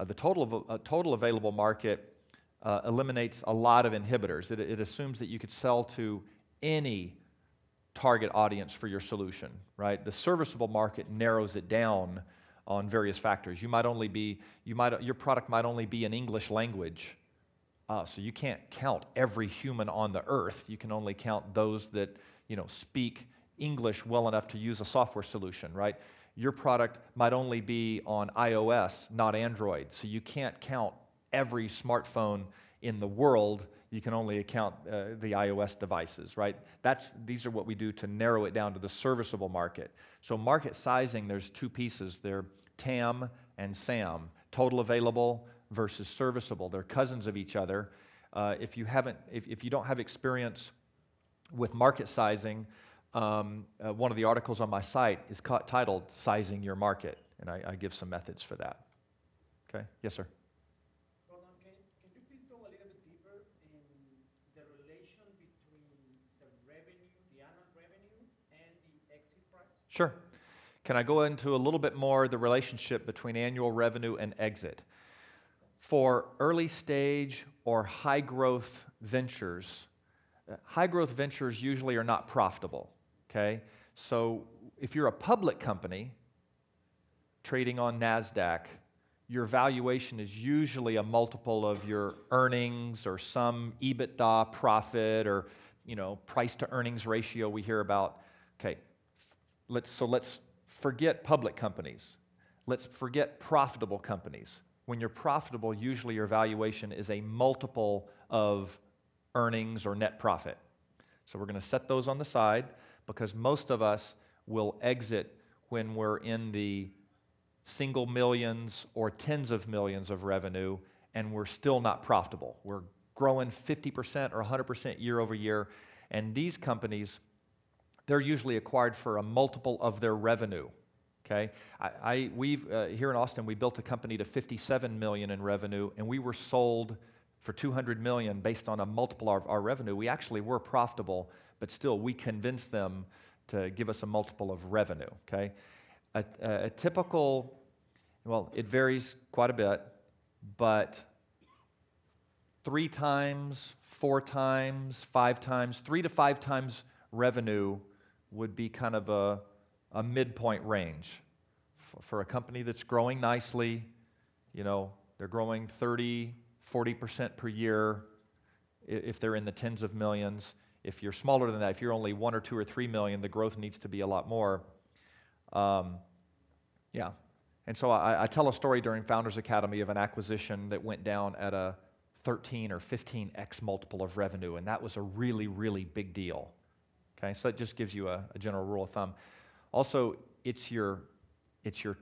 The total available market eliminates a lot of inhibitors. It assumes that you could sell to any target audience for your solution, right? The serviceable market narrows it down on various factors. Your product might only be in English language, so you can't count every human on the earth. You can only count those that speak English well enough to use a software solution, right? Your product might only be on iOS, not Android, so you can't count every smartphone in the world. You can only account the iOS devices, right? These are what we do to narrow it down to the serviceable market. So market sizing, there's two pieces. They're TAM and SAM, total available versus serviceable. They're cousins of each other. If you don't have experience with market sizing, one of the articles on my site is titled "Sizing Your Market," and I give some methods for that. Okay? Yes, sir. Can you please go a little bit deeper in the relation between the revenue, the annual revenue, and the exit price? Sure. Can I go into a little bit more the relationship between annual revenue and exit? For early stage or high growth ventures usually are not profitable, okay? So if you're a public company trading on NASDAQ, your valuation is usually a multiple of your earnings or some EBITDA profit or, price to earnings ratio we hear about. Okay, let's forget public companies. Let's forget profitable companies. When you're profitable, usually your valuation is a multiple of earnings or net profit. So we're going to set those on the side because most of us will exit when we're in the single millions or tens of millions of revenue and we're still not profitable. We're growing 50% or 100% year over year, and these companies, they're usually acquired for a multiple of their revenue. Okay, we've here in Austin, we built a company to 57 million in revenue, and we were sold for 200 million based on a multiple of our revenue. We actually were profitable, but still, we convinced them to give us a multiple of revenue. Okay, a typical, well, it varies quite a bit, but 3 times, 4 times, 5 times, 3 to 5 times revenue would be kind of a midpoint range. For a company that's growing nicely, they're growing 30, 40% per year if they're in the tens of millions. If you're smaller than that, if you're only 1 or 2 or 3 million, the growth needs to be a lot more. Yeah. And so I tell a story during Founders Academy of an acquisition that went down at a 13 or 15x multiple of revenue, and that was a really, really big deal. Okay, so that just gives you a general rule of thumb. Also, it's your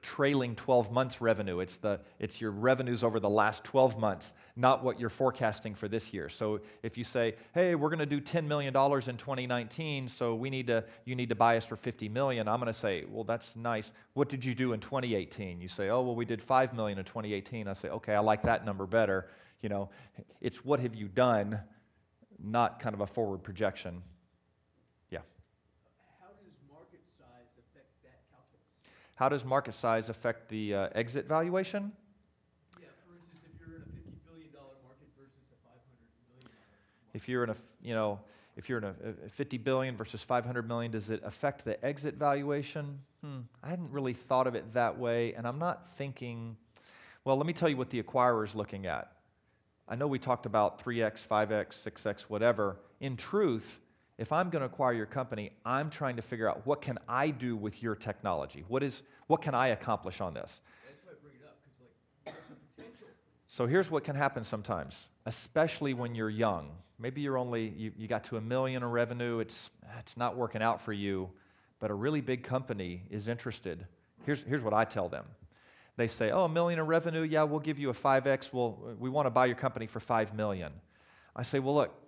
trailing 12 months revenue. It's your revenues over the last 12 months, not what you're forecasting for this year. So if you say, hey, we're going to do $10 million in 2019, so you need to buy us for $50 million, I'm going to say, well, that's nice. What did you do in 2018? You say, oh, well, we did $5 million in 2018. I say, okay, I like that number better. It's what have you done, not kind of a forward projection. How does market size affect the exit valuation? Yeah, for instance, if you're in a $50 billion market versus a $500 million market. If you're in a 50 billion versus 500 million, does it affect the exit valuation? I hadn't really thought of it that way, and I'm not thinking, well, let me tell you what the acquirer is looking at. I know we talked about 3x, 5x, 6x, whatever. In truth, if I'm going to acquire your company, I'm trying to figure out what can I do with your technology? What can I accomplish on this? That's why I bring it up, because there's a potential. So here's what can happen sometimes, especially when you're young. Maybe you got to $1 million in revenue. It's not working out for you, but a really big company is interested. Here's what I tell them. They say, oh, $1 million in revenue, yeah, we'll give you a 5x. We want to buy your company for $5 million. I say, well, look,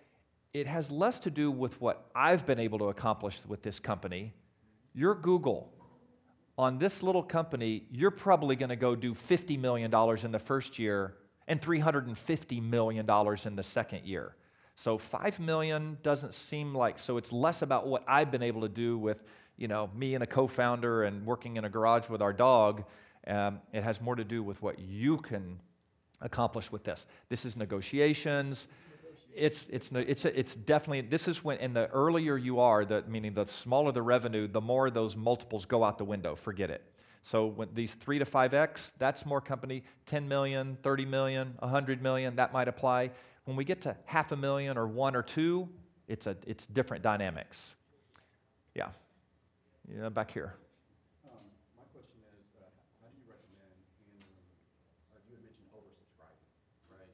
it has less to do with what I've been able to accomplish with this company. You're Google. On this little company, you're probably going to go do $50 million in the first year and $350 million in the second year. So $5 million doesn't seem like, so it's less about what I've been able to do with, me and a co-founder and working in a garage with our dog. It has more to do with what you can accomplish with this. This is negotiations. It's definitely, this is when, and the earlier you are, meaning the smaller the revenue, the more those multiples go out the window, forget it. So when these 3 to 5x, that's more company, 10 million, 30 million, 100 million, that might apply. When we get to $500,000 or 1 or 2, it's different dynamics. Yeah, back here. My question is, how do you recommend handling, you had mentioned oversubscribing, right?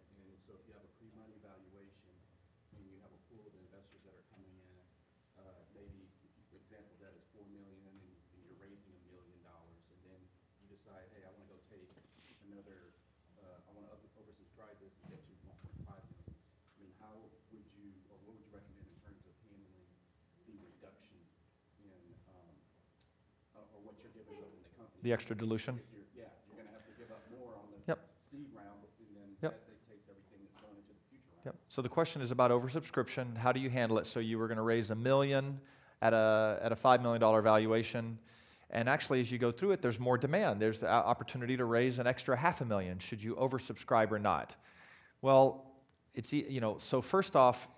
decide, hey, I want to go take another, I want to oversubscribe this and get to 1.5 million. I mean, how would you, or what would you recommend in terms of handling the reduction in, or what you're giving up in the company? The extra dilution? If you're going to have to give up more on the Yep. seed round, and then Yep. that dictates everything that's going into the future round. Yep. So the question is about oversubscription. How do you handle it? So you were going to raise $1 million at a $5 million valuation, and actually as you go through it, there's more demand. There's the opportunity to raise an extra $500,000. Should you oversubscribe or not? Well, so first off,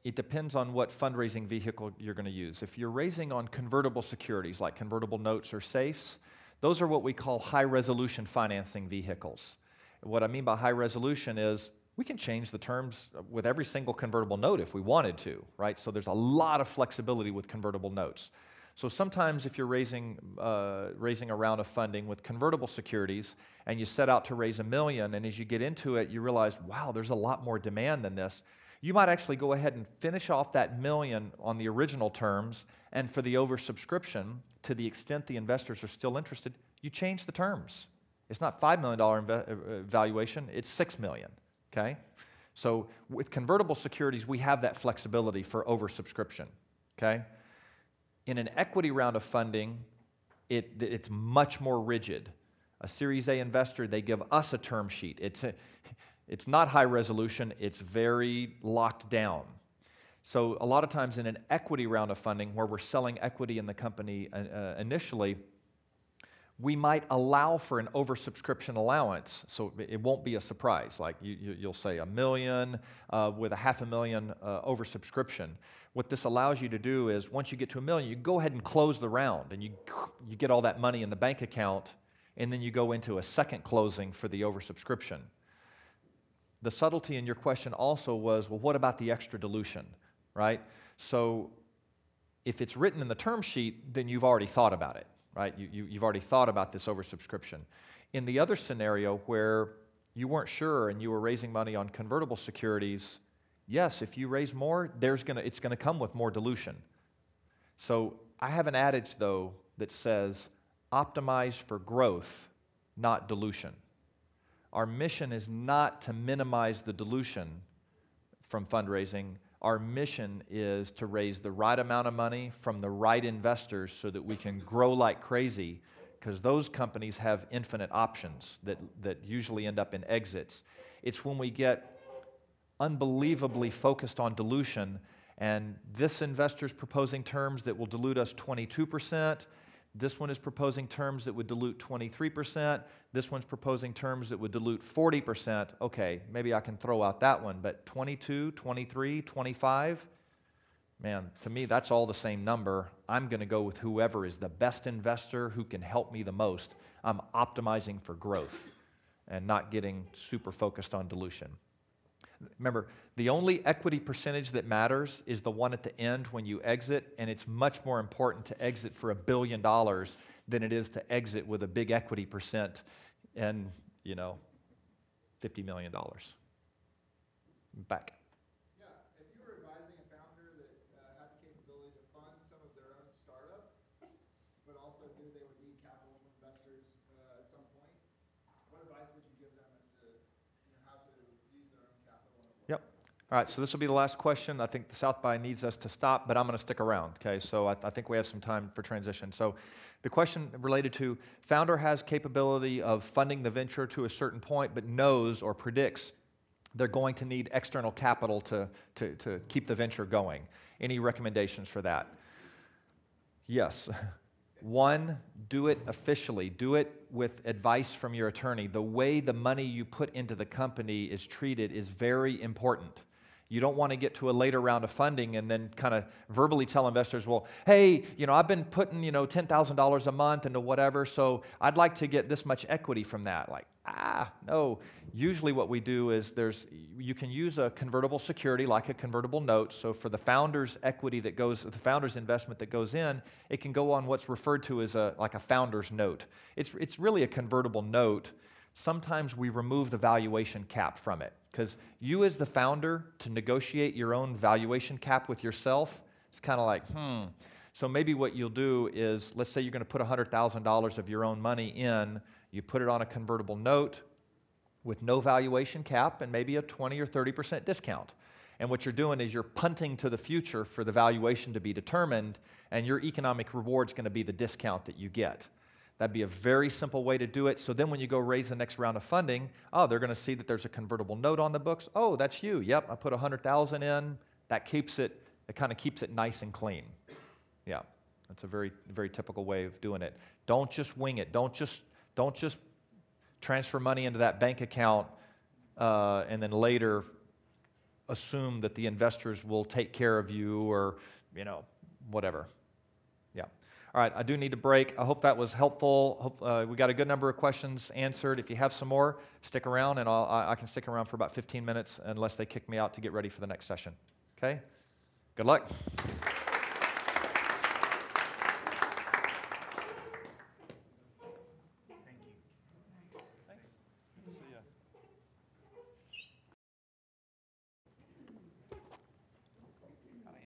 it depends on what fundraising vehicle you're going to use. If you're raising on convertible securities like convertible notes or safes, those are what we call high-resolution financing vehicles. What I mean by high resolution is we can change the terms with every single convertible note if we wanted to, right? So there's a lot of flexibility with convertible notes. So sometimes if you're raising a round of funding with convertible securities and you set out to raise $1 million, and as you get into it, you realize, wow, there's a lot more demand than this. You might actually go ahead and finish off that $1 million on the original terms, and for the oversubscription, to the extent the investors are still interested, you change the terms. It's not $5 million valuation, it's $6 million, okay? So with convertible securities, we have that flexibility for oversubscription, okay? In an equity round of funding, it's much more rigid. A Series A investor, they give us a term sheet. It's not high resolution, it's very locked down. So a lot of times in an equity round of funding where we're selling equity in the company initially, we might allow for an oversubscription allowance, so it won't be a surprise. Like you'll say $1 million with a $500,000 oversubscription. What this allows you to do is once you get to $1 million, you go ahead and close the round, and you get all that money in the bank account, and then you go into a second closing for the oversubscription. The subtlety in your question also was, well, what about the extra dilution, right? So if it's written in the term sheet, then you've already thought about it. Right? You've already thought about this oversubscription. In the other scenario where you weren't sure and you were raising money on convertible securities, yes, if you raise more, it's going to come with more dilution. So I have an adage, though, that says optimize for growth, not dilution. Our mission is not to minimize the dilution from fundraising. Our mission is to raise the right amount of money from the right investors so that we can grow like crazy, because those companies have infinite options that usually end up in exits. It's when we get unbelievably focused on dilution, and this investor's proposing terms that will dilute us 22%, this one is proposing terms that would dilute 23%, this one's proposing terms that would dilute 40%. Okay, maybe I can throw out that one, but 22, 23, 25, man, to me that's all the same number. I'm going to go with whoever is the best investor who can help me the most. I'm optimizing for growth and not getting super focused on dilution. Remember, the only equity percentage that matters is the one at the end when you exit, and it's much more important to exit for $1 billion than it is to exit with a big equity percent and, $50 million. Back. Yeah, if you were advising a founder that had the capability to fund some of their own startup, but also knew they would need capital from investors at some point, what advice would you give them as to how to use their own capital? Yep. All right, so this will be the last question. I think the South by needs us to stop, but I'm going to stick around, okay? So I think we have some time for transition. So the question related to founder has capability of funding the venture to a certain point, but knows or predicts they're going to need external capital to keep the venture going. Any recommendations for that? Yes. One, do it officially. Do it with advice from your attorney. The way the money you put into the company is treated is very important. You don't want to get to a later round of funding and then kind of verbally tell investors, well, hey, I've been putting, $10,000 a month into whatever, so I'd like to get this much equity from that. Like, no. Usually what we do is you can use a convertible security like a convertible note. So for the founder's equity the founder's investment that goes in, it can go on what's referred to as like a founder's note. It's really a convertible note. Sometimes we remove the valuation cap from it, because you as the founder to negotiate your own valuation cap with yourself, it's kind of like, So maybe what you'll do is, let's say you're going to put $100,000 of your own money in, you put it on a convertible note with no valuation cap and maybe a 20 or 30% discount. And what you're doing is you're punting to the future for the valuation to be determined, and your economic reward's going to be the discount that you get. That'd be a very simple way to do it. So then when you go raise the next round of funding, oh, they're going to see that there's a convertible note on the books. Oh, that's you. Yep, I put $100,000 in. That keeps it, it kind of keeps it nice and clean. Yeah, that's a very, very typical way of doing it. Don't just wing it. Don't just transfer money into that bank account and then later assume that the investors will take care of you or, whatever. Yeah. All right, I do need to break. I hope that was helpful. We got a good number of questions answered. If you have some more, stick around, and I can stick around for about 15 minutes unless they kick me out to get ready for the next session. Okay? Good luck.